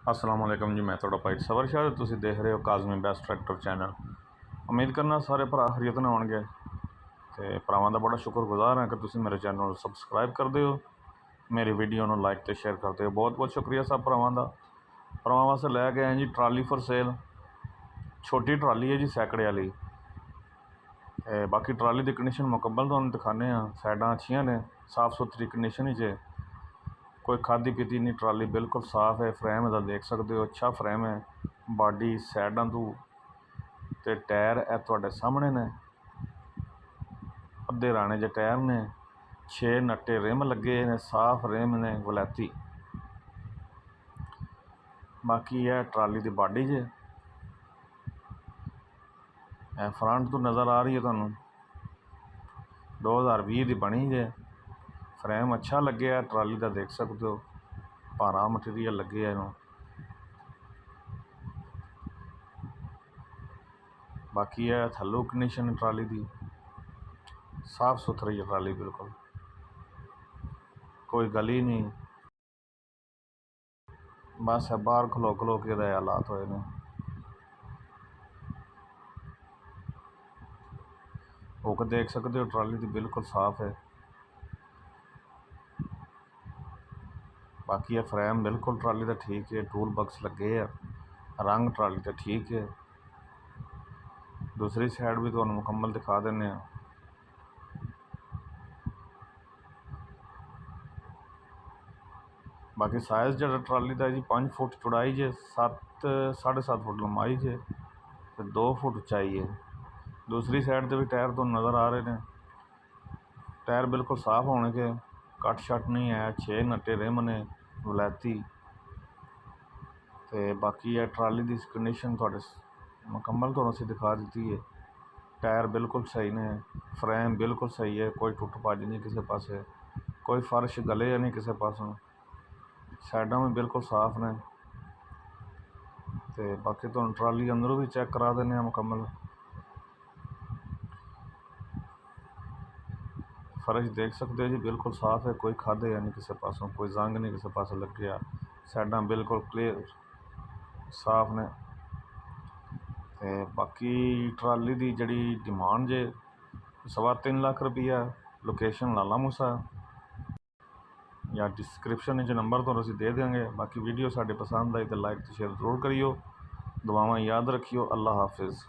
अस्सलाम वालेकुम जी। मैं थोड़ा भाई सबर शाह, तुसीं देख रहे हो काज़मी बेस्ट ट्रैक्टर चैनल। उम्मीद करना सारे भरा खरीत ने होणगे ते भरावां दा बड़ा शुक्रगुजार हाँ कि तुसीं मेरे चैनल सबसक्राइब करदे हो, मेरी वीडियो नूं लाइक ते शेयर करदे हो। बहुत बहुत शुक्रिया सब भरावां दा। भरावां वास्ते लैके आए जी ट्राली फॉर सेल। छोटी ट्राली है जी सैकड़े वाली। बाकी ट्राली की कंडीशन मुकम्मल तुहानूं दिखाने। साइडां अच्छियां ने, साफ सुथरी कंडीशन च। कोई खाधी पीती नहीं, ट्राली बिल्कुल साफ है। फ्रेम इहदा देख सकते हो, अच्छा फ्रेम है। बाडी साइडां तू ते टायर है तुहाडे सामने ने, अद्धे राणे जे टायर ने। 6 नट्टे रिम लगे ने, साफ रिम ने वलैती। बाकी है ट्राली की बाडी जे फ्रंट तो नज़र आ रही है तुहानूं 2020 की बनी जे। फ्रेम अच्छा लगे है ट्राली का, देख सकते हो। भारा मटीरियल लगे है इनू। बाकी है थल्लों कंडीशन ट्राली की साफ सुथरी है ट्राली, बिल्कुल कोई गली नहीं। बस है बाहर खलो खलो के हालात होए ने। हुक देख सकते हो ट्राली की, बिल्कुल साफ है। बाकी है फ्रेम बिल्कुल ट्राली का ठीक है। टूल बक्स लगे है, रंग ट्राली का ठीक है। दूसरी साइड भी तुहानूं मुकम्मल दिखा देने। बाकी साइज़ जो ट्राली का जी 5 फुट चौड़ाई जे, 7.5 फुट लंबाई जे ते 2 फुट उचाई है। दूसरी साइड से भी टायर तो नज़र आ रहे हैं। टायर बिल्कुल साफ होने के, कट शट नहीं है। 6 नट्टे रिम ने वलैती। तो बाकी है ट्राली की कंडीशन थोड़े मुकम्मल तो असीं दिखा दी है। टायर बिल्कुल सही ने, फ्रेम बिल्कुल सही है। कोई टुट भज नहीं किसी पासे, कोई फर्श गले नहीं किसी पासों। साइडां भी बिल्कुल साफ ने। तो बाकी तो ट्राली अंदरों भी चैक करा देने मुकम्मल। फर्श देख सकते हो जी, बिल्कुल साफ है। कोई खादे या नहीं किसी पासों, कोई जंग नहीं किसी पास लगे। साइडां बिल्कुल क्लीयर साफ ने। ते बाकी ट्राली की जड़ी डिमांड जे 3.25 लाख रुपया। लोकेशन लाला मूसा या डिस्क्रिप्शन नंबर तो असीं दे देंगे। बाकी वीडियो साढ़े पसंद आई तो लाइक तो शेयर जरूर करियो। दुआवां याद रखियो। अल्लाह हाफिज़।